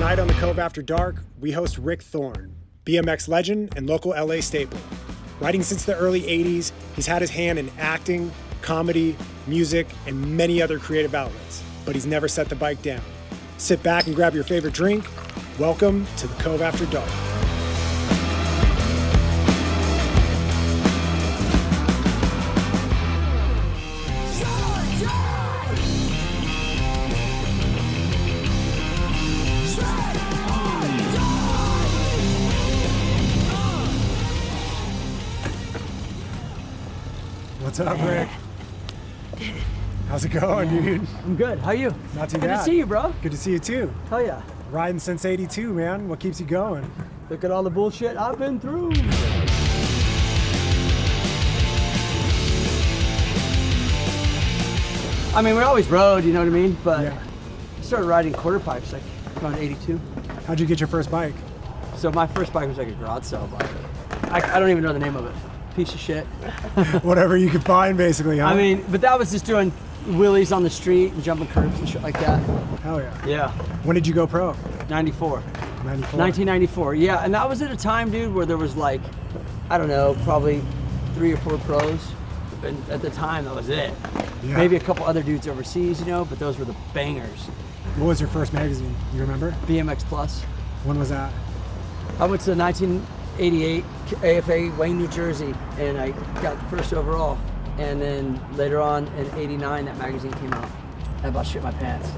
Tonight on the Cove After Dark, we host Rick Thorne, BMX legend and local LA staple. Writing since the early 80s, he's had his hand in acting, comedy, music, and many other creative outlets, but he's never set the bike down. Sit back and grab your favorite drink. Welcome to the Cove After Dark. What's up, Rick? How's it going, dude? I'm good. How you? Not too bad. Good to see you, bro. Good to see you too. Hell yeah. Riding since '82, man. What keeps you going? Look at all the bullshit I've been through. I mean, we always rode, you know what I mean? But Yeah. I started riding quarter pipes like around '82. How'd you get your first bike? So my first bike was like a garage sale bike. I don't even know the name of it. Piece of shit. Whatever you could find, basically, huh? I mean, but that was just doing wheelies on the street and jumping curbs and shit like that. Hell yeah. Yeah. When did you go pro? 94. 94. 1994, yeah, and that was at a time, dude, where there was like, I don't know, probably 3 or 4 pros, and at the time that was it. Yeah. Maybe a couple other dudes overseas, you know, but those were the bangers. What was your first magazine? You remember? BMX Plus. When was that? I went to 1988 AFA, Wayne, New Jersey, and I got first overall. And then later on in '89, that magazine came out. I about shit my pants.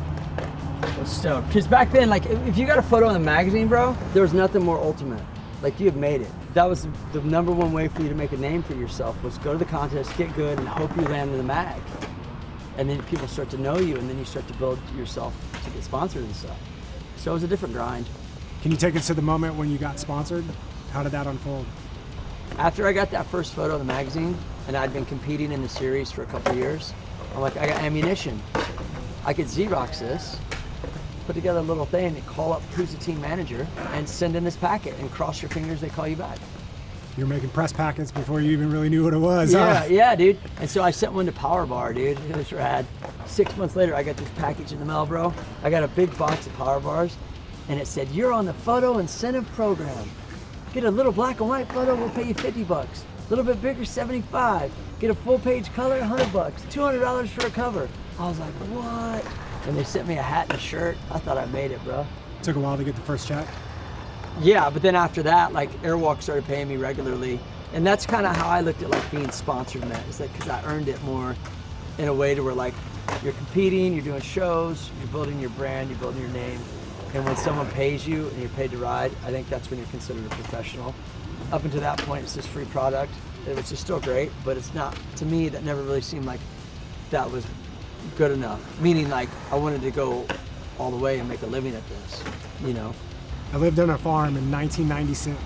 I was stoked. Because back then, like, if you got a photo in the magazine, bro, there was nothing more ultimate. Like, you had made it. That was the number one way for you to make a name for yourself, was go to the contest, get good, and hope you land in the mag. And then people start to know you, and then you start to build yourself to get sponsored and stuff. So it was a different grind. Can you take us to the moment when you got sponsored? How did that unfold? After I got that first photo in the magazine, and I'd been competing in the series for a couple of years, I'm like, I got ammunition. I could Xerox this, put together a little thing, and call up who's the team manager, and send in this packet, and cross your fingers, they call you back. You were making press packets before you even really knew what it was, Yeah, huh? yeah, dude. And so I sent one to Power Bar, dude. It was rad. 6 months later, I got this package in the mail, bro. I got a big box of Power Bars, and it said, "You're on the photo incentive program. Get a little black and white photo, we'll pay you $50. A little bit bigger, 75. Get a full page color, $100. $200 for a cover." I was like, what? And they sent me a hat and a shirt. I thought I made it, bro. Took a while to get the first check. Yeah, but then after that, like, Airwalk started paying me regularly. And that's kind of how I looked at like being sponsored, man. It's like, because I earned it more in a way to where, like, you're competing, you're doing shows, you're building your brand, you're building your name. And when someone pays you and you're paid to ride, I think that's when you're considered a professional. Up until that point, it's just free product, which is still great, but it's not, to me, that never really seemed like that was good enough. Meaning, like, I wanted to go all the way and make a living at this, you know? I lived on a farm in 1996.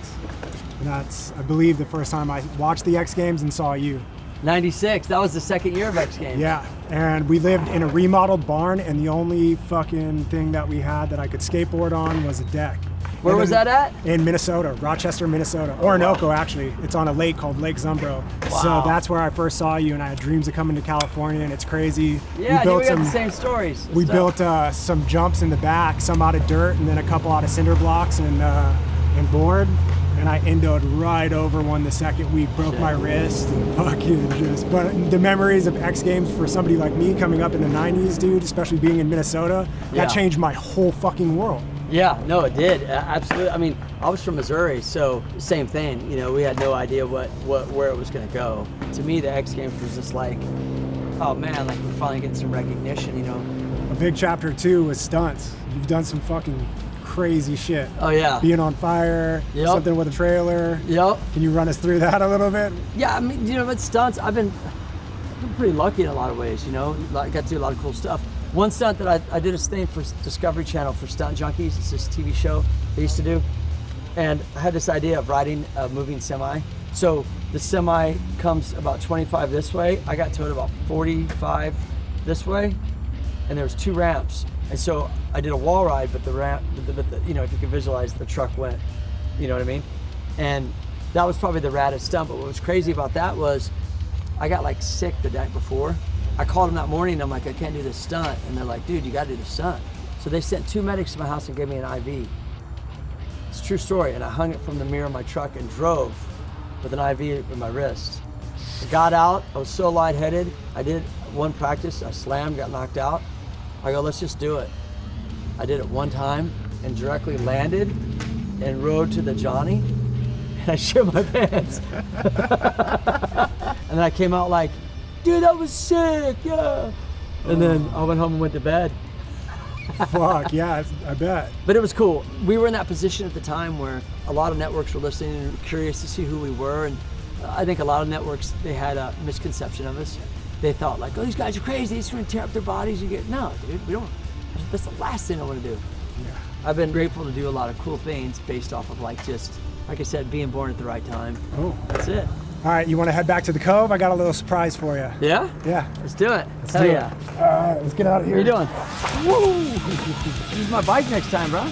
And that's, I believe, the first time I watched the X Games and saw you. 96, that was the second year of X Games. Yeah, and we lived in a remodeled barn, and the only fucking thing that we had that I could skateboard on was a deck. Where was that at? In Minnesota, Rochester, Minnesota. Orinoco, actually. It's on a lake called Lake Zumbro. Wow. So that's where I first saw you, and I had dreams of coming to California, and it's crazy. Yeah, we got the same stories. We built some jumps in the back, some out of dirt, and then a couple out of cinder blocks and board. And I endoed right over one the second week, broke my wrist, and fucking just, but the memories of X Games for somebody like me coming up in the 90s, dude, especially being in Minnesota, Yeah. that changed my whole fucking world. Yeah, no, it did, absolutely. I mean, I was from Missouri, so same thing. You know, we had no idea where it was gonna go. To me, the X Games was just like, oh man, like we're finally getting some recognition, you know. A big chapter too was stunts. You've done some fucking crazy shit. Oh yeah. Being on fire, Yep. something with a trailer. Yep. Can you run us through that a little bit? Yeah, I mean, you know, with stunts, I've been pretty lucky in a lot of ways, you know. I got to do a lot of cool stuff. One stunt that I did a thing for Discovery Channel for Stunt Junkies. It's this TV show they used to do. And I had this idea of riding a moving semi. So the semi comes about 25 this way. I got to it about 45 this way. And there was 2 ramps. And so I did a wall ride, but the ramp, you know, if you can visualize, the truck went, you know what I mean? And that was probably the raddest stunt. But what was crazy about that was I got like sick the night before. I called them that morning and I'm like, I can't do this stunt. And they're like, dude, you gotta do the stunt. So they sent 2 medics to my house and gave me an IV. It's a true story. And I hung it from the mirror of my truck and drove with an IV in my wrist. I got out, I was so lightheaded. I did one practice, I slammed, got knocked out. I go, let's just do it. I did it one time and directly landed and rode to the Johnny, and I shit my pants. And then I came out like, dude, that was sick, yeah. And then I went home and went to bed. Fuck, yeah, I bet. But it was cool. We were in that position at the time where a lot of networks were listening and curious to see who we were. And I think a lot of networks, they had a misconception of us. They thought like, oh, these guys are crazy. They just want to tear up their bodies. No, dude, we don't. That's the last thing I want to do. Yeah. I've been grateful to do a lot of cool things based off of like just, like I said, being born at the right time. Oh. That's it. All right, you want to head back to the Cove? I got a little surprise for you. Yeah? Yeah. Let's do it. Let's Hell do yeah. it. All right, let's get out of here. What are you doing? Woo! Use my bike next time, bro.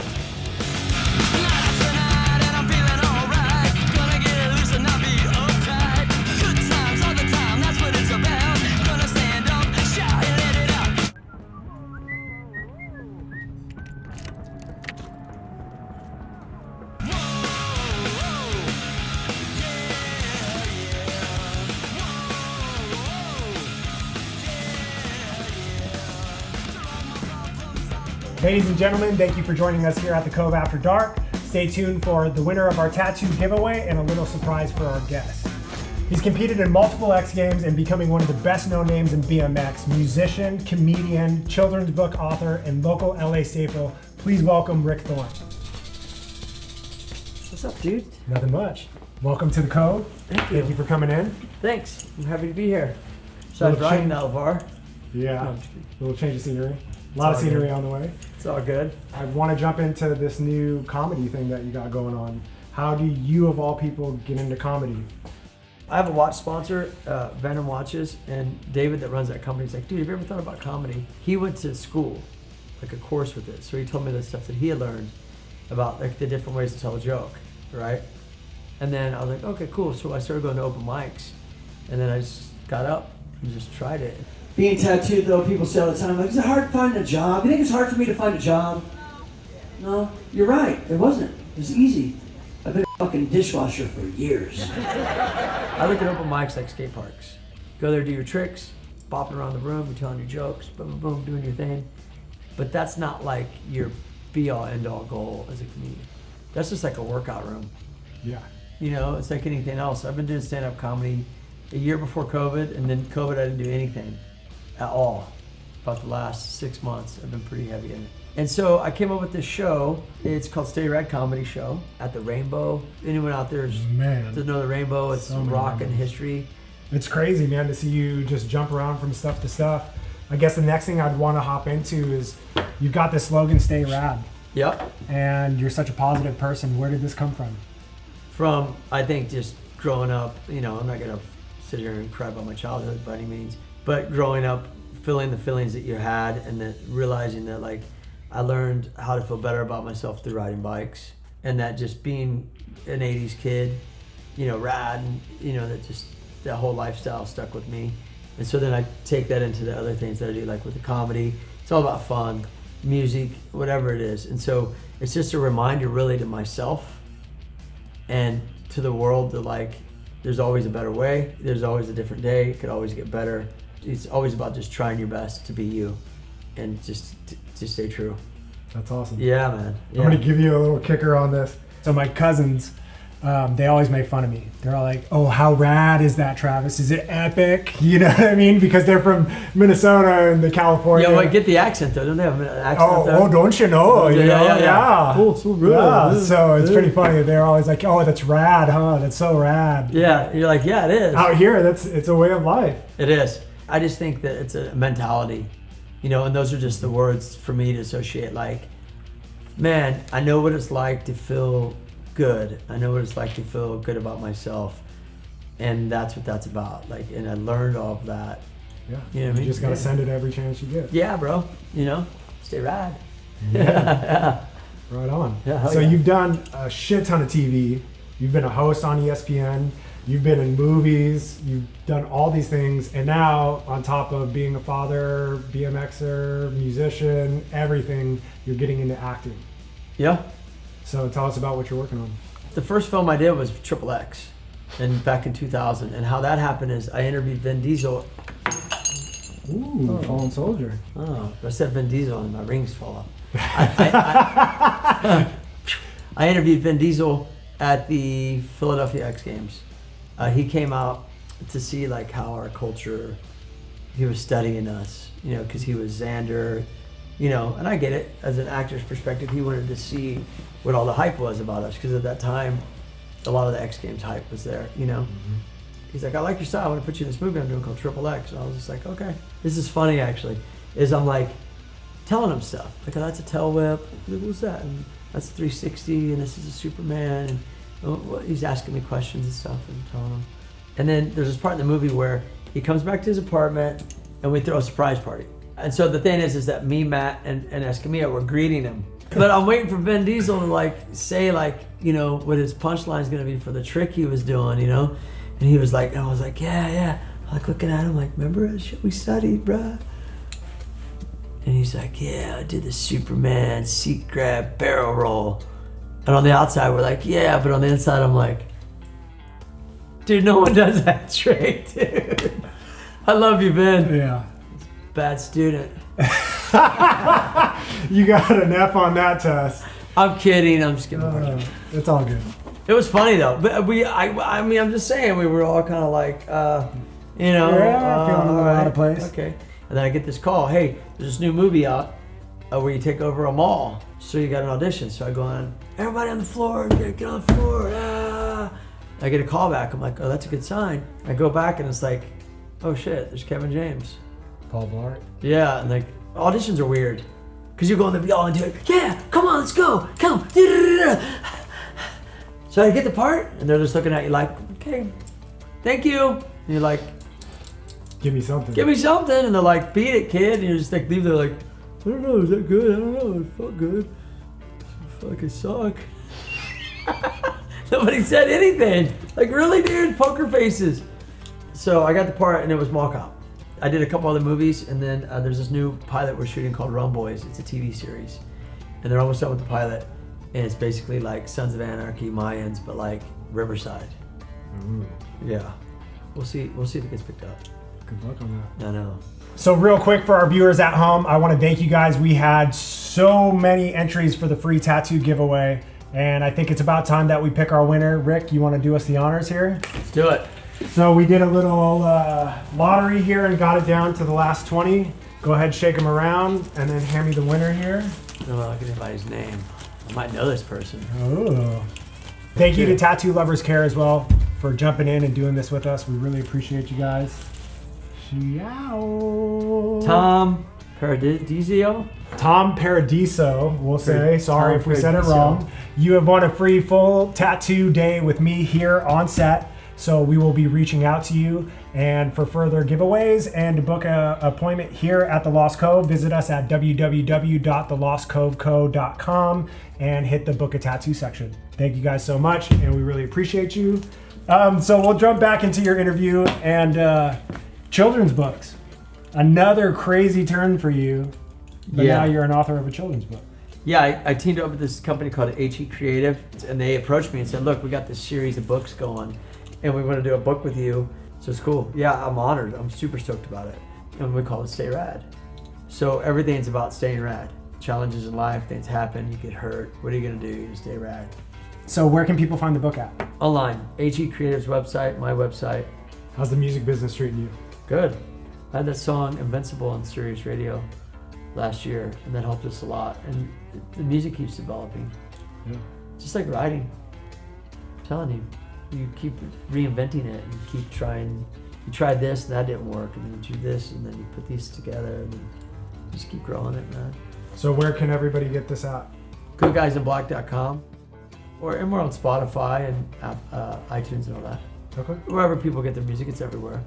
Ladies and gentlemen, thank you for joining us here at the Cove After Dark. Stay tuned for the winner of our tattoo giveaway and a little surprise for our guest. He's competed in multiple X Games and becoming one of the best known names in BMX. Musician, comedian, children's book author, and local LA staple. Please welcome Rick Thorne. What's up, dude? Nothing much. Welcome to the Cove. Thank you. Thank you for coming in. Thanks. I'm happy to be here. So I'm riding that LVAR. Yeah, No, I'm a just kidding. little change of scenery. A lot of all scenery good. on the way. It's all good. I want to jump into this new comedy thing that you got going on. How do you, of all people, get into comedy? I have a watch sponsor, Venom Watches, and David that runs that company is like, dude, have you ever thought about comedy? He went to school, like a course with it. So he told me the stuff that he had learned about like the different ways to tell a joke, right? And then I was like, okay, cool. So I started going to open mics, and then I just got up and just tried it. Being tattooed though, people say all the time, like, is it hard finding a job? You think it's hard for me to find a job? No, you're right, it wasn't. It was easy. I've been a fucking dishwasher for years. I look at open mics like skate parks. Go there, do your tricks, bopping around the room, you're telling your jokes, boom, boom, boom, doing your thing. But that's not like your be-all, end-all goal as a comedian. That's just like a workout room. Yeah. You know, it's like anything else. I've been doing stand-up comedy a year before COVID, and then COVID I didn't do anything at all. About the last 6 months, I've been pretty heavy in it. And so I came up with this show. It's called Stay Red Comedy Show at the Rainbow. Anyone out there doesn't know the Rainbow? It's So many rock and members. history. It's crazy, man, to see you just jump around from stuff to stuff. I guess the next thing I'd want to hop into is you've got this slogan, Stay Rad, Yep. and you're such a positive person. Where did this come from? From, I think, just growing up, you know, I'm not gonna sit here and cry about my childhood by any means, but growing up, feeling the feelings that you had, and then realizing that, like, I learned how to feel better about myself through riding bikes, and that just being an 80s kid, you know, rad, and, you know, that whole lifestyle stuck with me. And so then I take that into the other things that I do, like with the comedy. It's all about fun, music, whatever it is. And so it's just a reminder really to myself and to the world that, like, there's always a better way. There's always a different day. It could always get better. It's always about just trying your best to be you and just to stay true. That's awesome. Yeah, man. Yeah. I'm going to give you a little kicker on this. So my cousins, they always make fun of me. They're all like, oh, how rad is that, Travis? Is it epic? You know what I mean? Because they're from Minnesota and the California. Yeah, well, get the accent though. Don't they have an accent up there? Oh, don't you know? You know? Yeah. Oh, so good. Yeah, so it's pretty funny. They're always like, oh, that's rad, huh? That's so rad. Yeah, you're like, yeah, it is. Out here, it's a way of life. It is. I just think that it's a mentality, you know, and those are just the words for me to associate. Like, man, I know what it's like to feel good. I know what it's like to feel good about myself, and that's what that's about. Like, and I learned all of that. Yeah. You know what I You mean? just got to Yeah. send it every chance you get. Yeah, bro. You know, stay rad. Yeah. Right on. Yeah, hell So yeah. you've done a shit ton of TV. You've been a host on ESPN. You've been in movies, you've done all these things, and now on top of being a father, BMXer, musician, everything, you're getting into acting. Yeah. So tell us about what you're working on. The first film I did was Triple X, and back in 2000. And how that happened is I interviewed Vin Diesel. Ooh, Fallen Soldier. Oh, I said Vin Diesel and my rings fall off. I interviewed Vin Diesel at the Philadelphia X Games. He came out to see like how our culture, he was studying us, you know, because he was Xander, you know, and I get it, as an actor's perspective, he wanted to see what all the hype was about us, because at that time, a lot of the X Games hype was there, you know. Mm-hmm. He's like, I like your style, I want to put you in this movie I'm doing called Triple X. And I was just like, okay. This is funny actually, is I'm like telling him stuff. Like, oh, that's a tail whip, what was that? And that's a 360, and this is a Superman. And he's asking me questions and stuff and telling him. And then there's this part in the movie where he comes back to his apartment and we throw a surprise party. And so the thing is that me, Matt, and Escamilla were greeting him. But I'm waiting for Vin Diesel to like say like, you know, what his punchline is gonna be for the trick he was doing, you know? And he was like, and I was like, yeah. I'm like looking at him like, remember that shit we studied, bruh? And he's like, yeah, I did the Superman seat grab barrel roll. And on the outside, we're like, yeah, but on the inside, I'm like, dude, no one does that trick, dude. I love you, Vin. Yeah. Bad student. You got an F on that test. I'm kidding. I'm just kidding. It's all good. It was funny though. But I mean, I'm just saying, we were all kind of like, you know, feeling a little out of place. Okay. And then I get this call. Hey, there's this new movie out where you take over a mall. So you got an audition. So I go on. Everybody on the floor. Get on the floor. I get a call back. I'm like, oh, that's a good sign. I go back and it's like, oh shit, there's Kevin James. Paul Blart. Yeah, and like auditions are weird, cause you go in there yelling and do it. Yeah, come on, let's go, come. So I get the part, and they're just looking at you like, okay, thank you. And you're like, give me something. Give me something, and they're like, beat it, kid. And you're just like, leave there like, I don't know, is that good? I don't know, it felt good. I fucking suck. Nobody said anything. Like, really, dude, poker faces. So I got the part, and it was Mall Cop. I did a couple other movies, and then there's this new pilot we're shooting called Rum Boys. It's a TV series, and they're almost done with the pilot, and it's basically like Sons of Anarchy, Mayans, but like Riverside. Ooh. Yeah, we'll see if it gets picked up. Good luck on that. I know. So real quick for our viewers at home, I want to thank you guys. We had so many entries for the free tattoo giveaway, and I think it's about time that we pick our winner. Rick, you want to do us the honors here? Let's do it. So we did a little lottery here and got it down to the last 20. Go ahead, shake them around, and then hand me the winner here. No, I can anybody's name. I might know this person. Oh. Thank you to Tattoo Lovers Care as well for jumping in and doing this with us. We really appreciate you guys. Ciao. Tom Paradiso? Tom Paradiso, we'll say. Sorry Tom if we said it Paradiso. wrong. You have won a free full tattoo day with me here on set. So we will be reaching out to you, and for further giveaways and to book an appointment here at The Lost Cove, visit us at www.thelostcoveco.com and hit the book a tattoo section. Thank you guys so much, and we really appreciate you. So we'll jump back into your interview and children's books. Another crazy turn for you, but Yeah. now you're an author of a children's book. Yeah, I teamed up with this company called HE Creative, and they approached me and said, look, we got this series of books going, and we want to do a book with you. So it's cool. Yeah, I'm honored. I'm super stoked about it. And we call it Stay Rad. So everything's about staying rad. Challenges in life, things happen, you get hurt. What are you going to do? You stay rad. So where can people find the book at? Online. HE Creative's website, my website. How's the music business treating you? Good. I had that song Invincible on Sirius Radio last year, and that helped us a lot. And the music keeps developing. Yeah. Just like writing. I'm telling you. You keep reinventing it and keep trying. You tried this and that didn't work, and then you do this and then you put these together and then just keep growing it, man. So where can everybody get this at? GoodGuysInBlack.com, and we're on Spotify and iTunes and all that. Okay. Wherever people get their music, it's everywhere.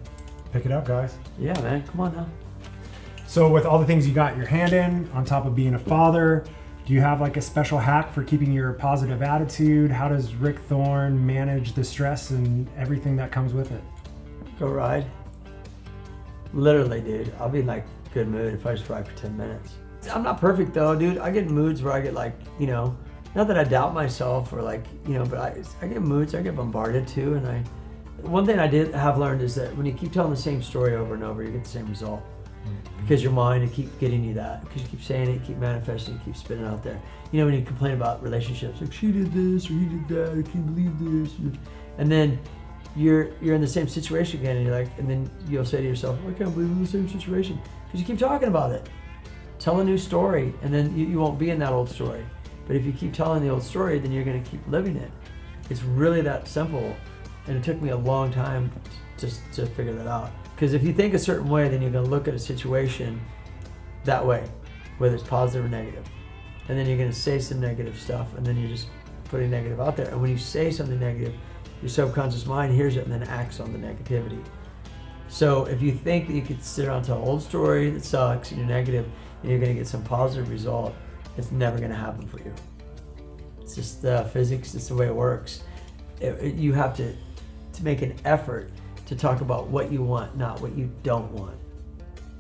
Pick it up, guys. Yeah, man, come on now. So with all the things you got your hand in, on top of being a father, do Do you have like a special hack for keeping your positive attitude? How does Rick Thorne manage the stress and everything that comes with it? Go ride. Literally, dude. I'll be in like good mood if I just ride for 10 minutes. I'm not perfect though, dude. I get moods where I get like, you know, not that I doubt myself or like, you know, but I get moods, I get bombarded too. And one thing I did have learned is that when you keep telling the same story over and over, you get the same result. Because your mind, it keeps getting you that. Because you keep saying it, you keep manifesting, you keep spitting out there. You know, when you complain about relationships, like she did this or he did that, I can't believe this. And then you're in the same situation again, and you're like, and then you'll say to yourself, I can't believe I'm in the same situation. Because you keep talking about it. Tell a new story, and then you won't be in that old story. But if you keep telling the old story, then you're going to keep living it. It's really that simple. And it took me a long time just to figure that out. Because if you think a certain way, then you're going to look at a situation that way, whether it's positive or negative. And then you're going to say some negative stuff, and then you're just putting negative out there. And when you say something negative, your subconscious mind hears it and then acts on the negativity. So if you think that you could sit around and tell an old story that sucks and you're negative and you're going to get some positive result, it's never going to happen for you. It's just physics, it's the way it works. You have to make an effort to talk about what you want, not what you don't want.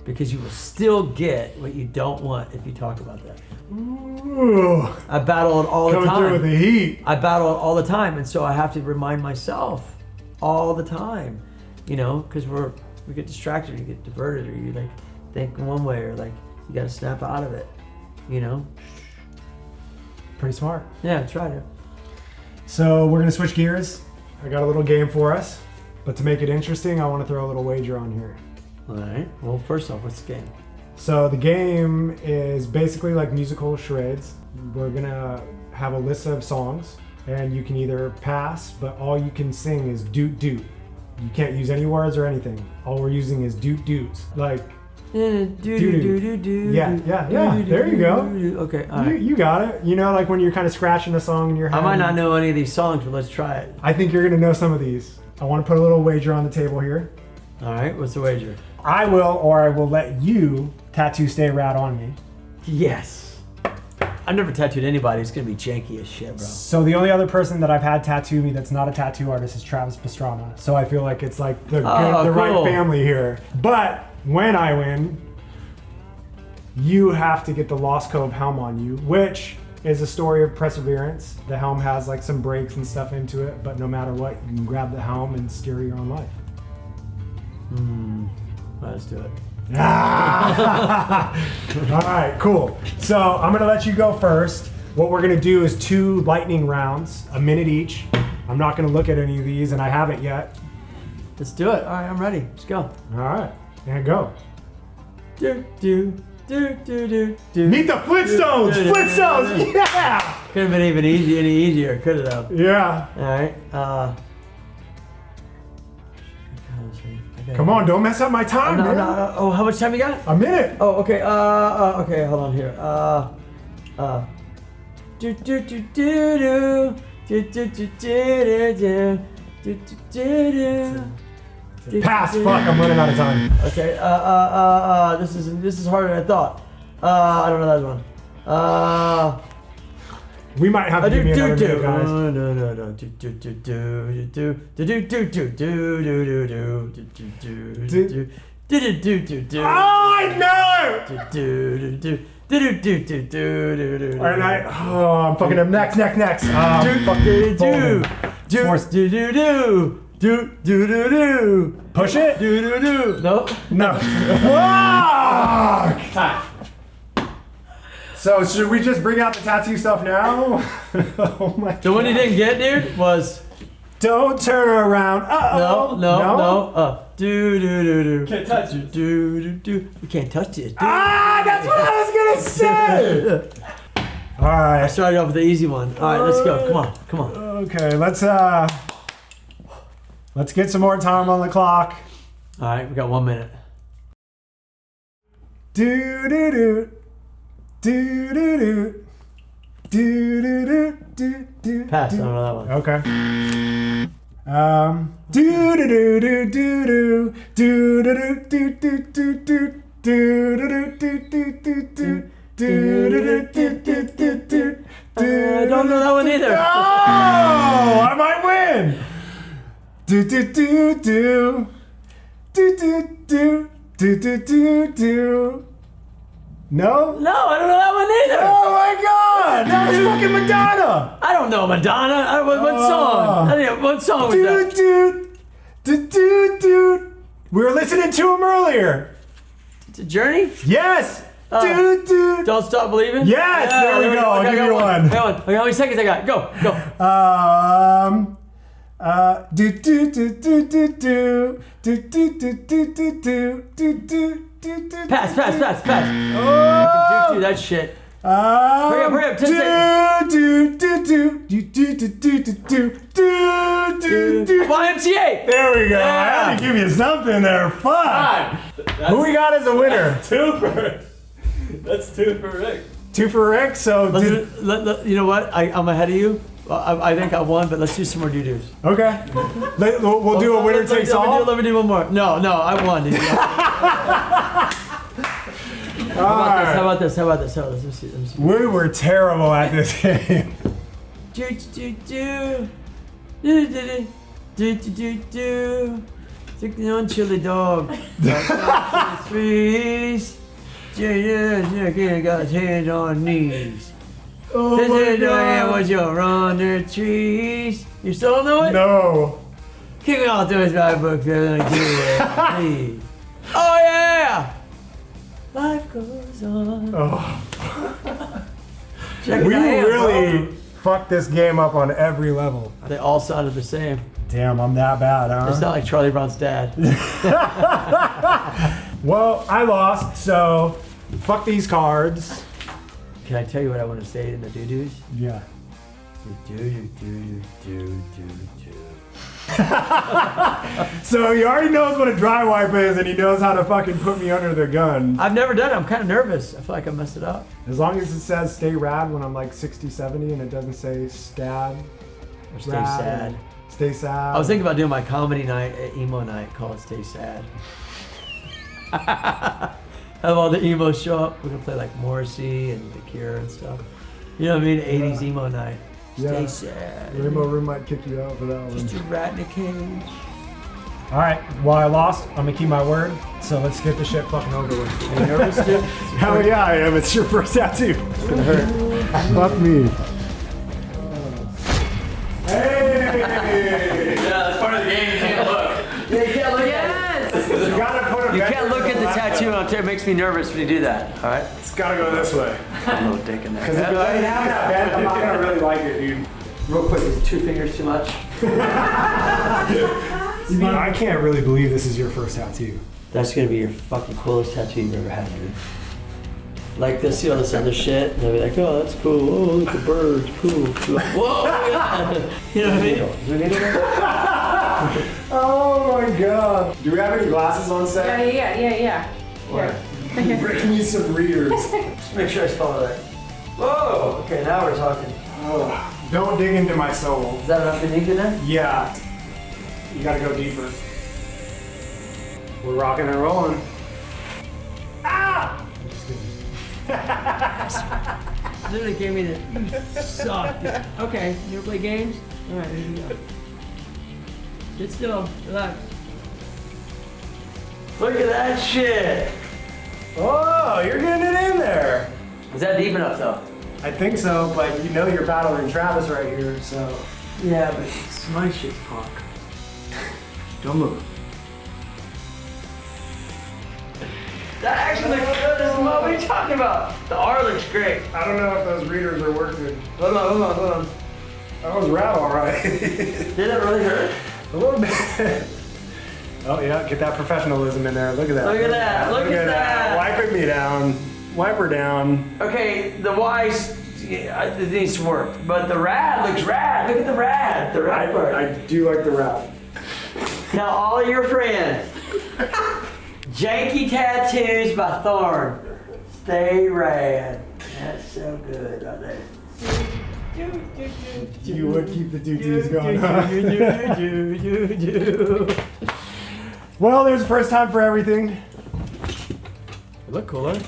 Because you will still get what you don't want if you talk about that. Ooh, I battle it all the time. coming through with the heat. I battle it all the time, and so I have to remind myself all the time, you know, because we get distracted, you get diverted, or you like think one way, or like you got to snap out of it, you know. Pretty smart. Yeah, try to. So we're gonna switch gears. I got a little game for us, but to make it interesting, I want to throw a little wager on here. All right. Well, first off, what's the game? So the game is basically like musical charades. We're gonna have a list of songs, and you can either pass, but all you can sing is doot doot. You can't use any words or anything. All we're using is doot doots. Like Do do do. Yeah. There you go. Okay. All right. You got it. You know, like when you're kind of scratching a song in your head. I might not know any of these songs, but let's try it. I think you're gonna know some of these. I want to put a little wager on the table here. All right. What's the wager? I will, or I will let you tattoo Stay Rad on me. Yes. I've never tattooed anybody. It's gonna be janky as shit, bro. So the only other person that I've had tattoo me that's not a tattoo artist is Travis Pastrana. So I feel like it's like the right family here. But when I win, you have to get the Lost Cove helm on you, which is a story of perseverance. The helm has like some breaks and stuff into it, but no matter what, you can grab the helm and steer your own life. Let's do it. All right, cool. So I'm gonna let you go first. What we're gonna do is 2 lightning rounds, a minute each. I'm not gonna look at any of these, and I haven't yet. Let's do it. All right, I'm ready. Let's go. All right, and go. Do do do do do do. Meet the Flintstones! Flintstones! Yeah! Could have been even any easier, could it have? Yeah. All right. Come on, don't mess up my time, man. Oh, how much time you got? A minute. Oh, okay. Okay, hold on here. Do do do do do do do do do do do do. Pass. Fuck, I'm running out of time. Okay. This is harder than I thought. I don't know that one. We might have to give me another minute, guys. No. Oh, I know! Alright, I'm fucking up. Next. Push it? No. Fuck! So should we just bring out the tattoo stuff now? Oh my god. The one you didn't get, dude, was don't turn around. No. Do. Can't touch it. Do. You can't touch it. That's what I was gonna say. All right. I started off with the easy one. All right, let's go. Come on. Okay, let's get some more time on the clock. All right, we got 1 minute. Do. Pass. I don't know that one. Okay. I don't know that one either. Oh, I might win. Do do do do do do do do do do do. No? No, I don't know that one either. Oh my God! That was fucking Madonna. I don't know Madonna. What song? What song was that? Do. We were listening to him earlier. It's a Journey? Yes. Don't Stop Believing? Yes, there we go. I'll give you one. Okay, how many seconds I got? Go. Do do do do do do do do do do do do. Pass. Oh. I can do that shit. Hurry up, 10 seconds. YMCA! There we go. Yeah. I had to give you something there. Fuck. Who we got as a winner? That's two for Rick. Two for Rick. So you know what? I'm ahead of you. I think I won, but let's do some more doo-doos. Okay. We'll do a winner takes all. Let me do one more. No, I won. Dude. How about this? Let me see. We were terrible at this game. Sticking on chili dog. Trees. Got his hands on knees. Oh my God. What you on the trees? You still don't know it? No. Kick off those right books. Please. Oh yeah. Life goes on. Oh. Check We it out, really fucked this game up on every level. They all sounded the same. Damn, I'm that bad, huh? It's not like Charlie Brown's dad. Well, I lost, so fuck these cards. Can I tell you what I want to say in the doo-doos? Yeah. Do. So he already knows what a dry wipe is, and he knows how to fucking put me under the gun. I've never done it. I'm kind of nervous. I feel like I messed it up. As long as it says stay rad when I'm like 60, 70, and it doesn't say stad. Or stay rad, sad. Stay sad. I was thinking about doing my comedy night, emo night, call it Stay Sad. Have all the emos show up. We're gonna play like Morrissey and The Cure and stuff. You know what I mean? 80s emo night. Stay sad. Rainbow Room might kick you out for that one. Just a rat in a cage. All right. Well, I lost. I'm gonna keep my word. So let's get this shit fucking over with. Are you nervous, dude? Hell yeah, I am. It's your first tattoo. It's gonna hurt. Fuck me. Hey! Yeah, that's part of the game. You can't look. Yeah, you can't look at it. You gotta put a You can't look at the tattoo out there. It makes me nervous when you do that. All right? It's gotta go this way. A little dick in there. Because if I didn't have that bent, I'm not gonna really like it, dude. Real quick, is 2 fingers too much? I can't really believe this is your first tattoo. That's gonna be your fucking coolest tattoo you've ever had, dude. Like they'll see all this other shit, and they'll be like, "Oh, that's cool. Oh, look at the birds. Cool." Whoa, yeah. You know what I mean? Do we need it? Oh my god. Do we have any glasses on set? Yeah. Where? Bring me some readers. Just make sure I spell it right. Whoa. Okay, now we're talking. Oh, don't dig into my soul. Is that enough ink in there? Yeah. You gotta go deeper. We're rocking and rolling. Ah! Literally gave me the. You suck. Okay, you ever play games? All right, here we go. Sit still. Relax. Look at that shit. Oh, you're getting it in there. Is that deep enough though? I think so, but you know you're battling Travis right here, so. Yeah, but my shit's punk. Don't move. That actually looks good. What are you talking about? The R looks great. I don't know if those readers are working. Hold on. That was rad alright. Did it really hurt? A little bit. Oh yeah, get that professionalism in there. Look at that. Look at that. Look at that. Wiping me down. Wipe her down. Okay, the Y's, it needs to work. But the rad looks rad. Look at the rad. The rad part. I do like the rad. Tell all of your friends. Janky Tattoos by Thorne. Stay rad. That's so good right there. You would keep the doo-doos going, huh? Well, there's a first time for everything. You look cooler.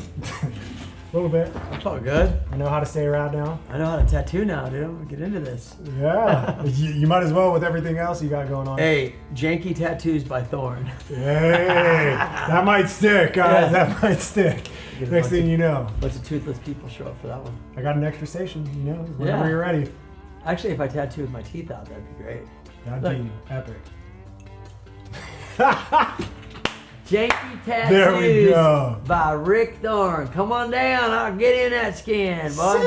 A little bit. I felt good. You know how to stay around now? I know how to tattoo now, dude. I'm gonna get into this. Yeah. you might as well with everything else you got going on. Hey, Janky Tattoos by Thorne. Hey, that might stick, guys. Yeah. That might stick. Next thing you know. A bunch of toothless people show up for that one. I got an extra station, whenever Yeah. you're ready. Actually, if I tattoo with my teeth out, that'd be great. That'd be epic. Janky Tattoos There we go. by Rick Thorne. Come on down. I'll get in that skin, boy.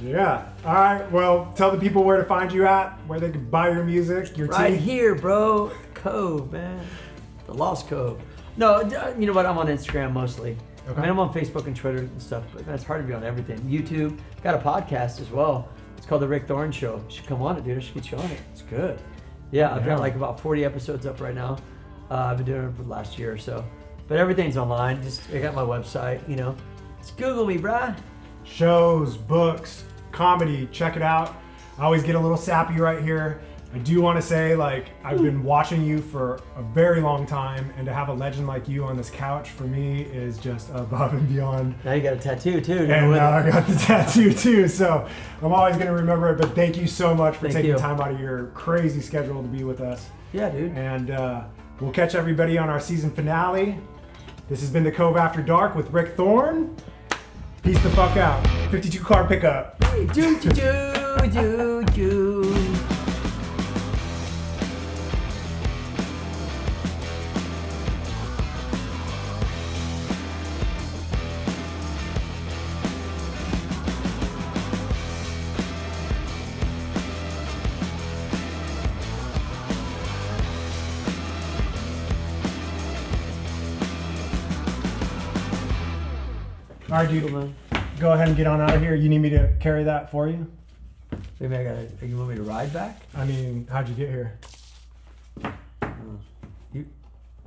Yeah. All right. Well, tell the people where to find you at, where they can buy your music, your Right tea. here, bro. Cove, man. The Lost Cove. No, you know what? I'm on Instagram mostly. Okay. I mean, I'm on Facebook and Twitter and stuff, but it's hard to be on everything. YouTube. Got a podcast as well. It's called The Rick Thorne Show. You should come on it, dude. I should get you on it. It's good. Yeah, I've got like about 40 episodes up right now. I've been doing it for the last year or so. But everything's online. I got my website, Just Google me, bruh. Shows, books, comedy, check it out. I always get a little sappy right here. I do want to say, I've been watching you for a very long time, and to have a legend like you on this couch for me is just above and beyond. Now you got a tattoo too. And now I got the tattoo too, so I'm always going to remember it. But thank you so much for taking time out of your crazy schedule to be with us. Yeah, dude. And we'll catch everybody on our season finale. This has been the Cove After Dark with Rick Thorne. Peace the fuck out. 52 car pickup. Do, do, do, do, do. All right, dude. Go ahead and get on out of here. You need me to carry that for you? Maybe you want me to ride back? I mean, how'd you get here?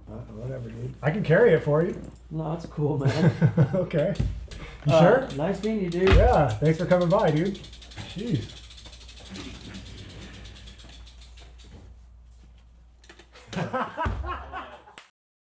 Whatever, dude. I can carry it for you. No, it's cool, man. Okay. You sure? Nice meeting you, dude. Yeah, thanks for coming by, dude. Jeez.